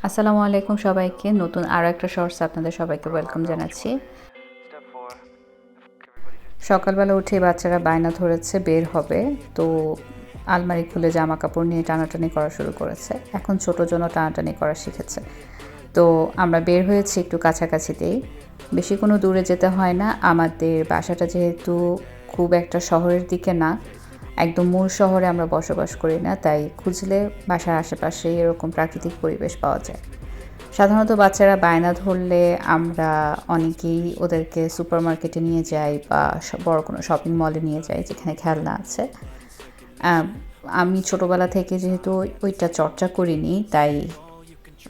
আসসালামু আলাইকুম সবাইকে, নতুন আরও একটা শর্টস আপনাদের সবাইকে ওয়েলকাম জানাচ্ছি। সকালবেলা উঠে বাচ্চারা বায়না ধরেছে বের হবে, তো আলমারি খুলে জামা কাপড় নিয়ে টানাটানি করা শুরু করেছে। এখন ছোটোর জন্য টানাটানি করা শিখেছে। তো আমরা বের হয়েছি একটু কাছাকাছিতেই, বেশি কোনো দূরে যেতে হয় না। আমাদের বাসাটা যেহেতু খুব একটা শহরের দিকে না, একদম মূল শহরে আমরা বসবাস করি না, তাই খুঁজলে বাসার আশেপাশে এরকম প্রাকৃতিক পরিবেশ পাওয়া যায়। সাধারণত বাচ্চারা বায়না ধরলে আমরা অনেকেই ওদেরকে সুপার মার্কেটে নিয়ে যাই বা বড় কোনো শপিং মলে নিয়ে যাই যেখানে খেলনা আছে। আমি ছোটোবেলা থেকে যেহেতু ওইটা চর্চা করিনি, তাই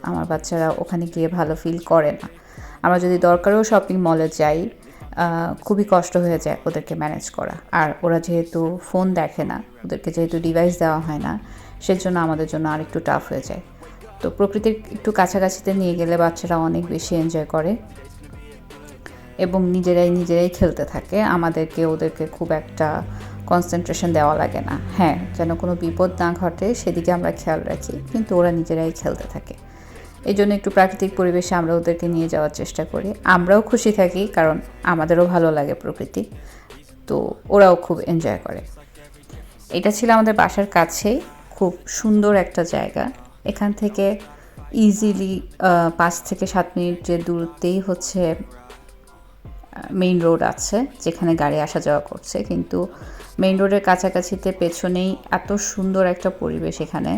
আমার বাচ্চারা ওখানে গিয়ে ভালো ফিল করে না। আমরা যদি দরকারেও শপিং মলে যাই, খুবই কষ্ট হয়ে যায় ওদেরকে ম্যানেজ করা। আর ওরা যেহেতু ফোন দেখে না, ওদেরকে যেহেতু ডিভাইস দেওয়া হয় না, সেজন্য আমাদের জন্য আরেকটু টাফ হয়ে যায়। তো প্রকৃতির একটু কাছাকাছিতে নিয়ে গেলে বাচ্চারা অনেক বেশি এনজয় করে এবং নিজেরাই খেলতে থাকে। আমাদেরকে ওদেরকে খুব একটা কনসেন্ট্রেশন দেওয়া লাগে না। হ্যাঁ, যেন কোনো বিপদ না ঘটে সেদিকে আমরা খেয়াল রাখি, কিন্তু ওরা নিজেরাই খেলতে থাকে। এই জন্য একটু প্রাকৃতিক পরিবেশে আমরা ওদেরকে নিয়ে যাওয়ার চেষ্টা করি। আমরাও খুশি থাকি, কারণ আমাদেরও ভালো লাগে প্রকৃতি, তো ওরাও খুব এনজয় করে। এটা ছিল আমাদের বাসার কাছেই খুব সুন্দর একটা জায়গা। এখান থেকে ইজিলি 5 থেকে 7 মিনিটের দূরত্বেই হচ্ছে মেইন রোড আছে, যেখানে গাড়ি আসা যাওয়া করছে। কিন্তু মেইন রোডের কাছাকাছিতে পেছনেই এত সুন্দর একটা পরিবেশ এখানে,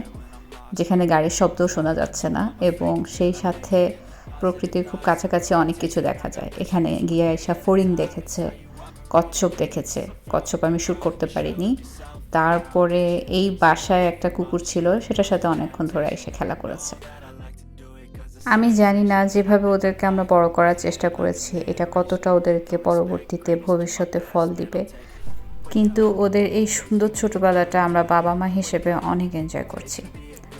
যেখানে গাড়ির শব্দও শোনা যাচ্ছে না, এবং সেই সাথে প্রকৃতির খুব কাছাকাছি অনেক কিছু দেখা যায়। এখানে গিয়ে এসা ফড়িং দেখেছে, কচ্ছপ দেখেছে। কচ্ছপ আমি শ্যুট করতে পারিনি। তারপরে এই বাসায় একটা কুকুর ছিল, সেটার সাথে অনেকক্ষণ ধরে এসে খেলা করেছে। আমি জানি না যেভাবে ওদেরকে আমরা বড় করার চেষ্টা করেছি এটা কতটা ওদেরকে পরবর্তীতে ভবিষ্যতে ফল দিবে, কিন্তু ওদের এই সুন্দর ছোটোবেলাটা আমরা বাবা মা হিসেবে অনেক এনজয় করছি।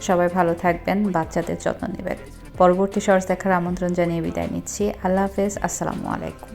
সবাই ভালো থাকবেন, বাচ্চাদের যত্ন নেবেন। পরবর্তী শর্টস দেখার আমন্ত্রণ জানিয়ে বিদায় নিচ্ছি। আল্লাহ হাফেজ, আসসালামু আলাইকুম।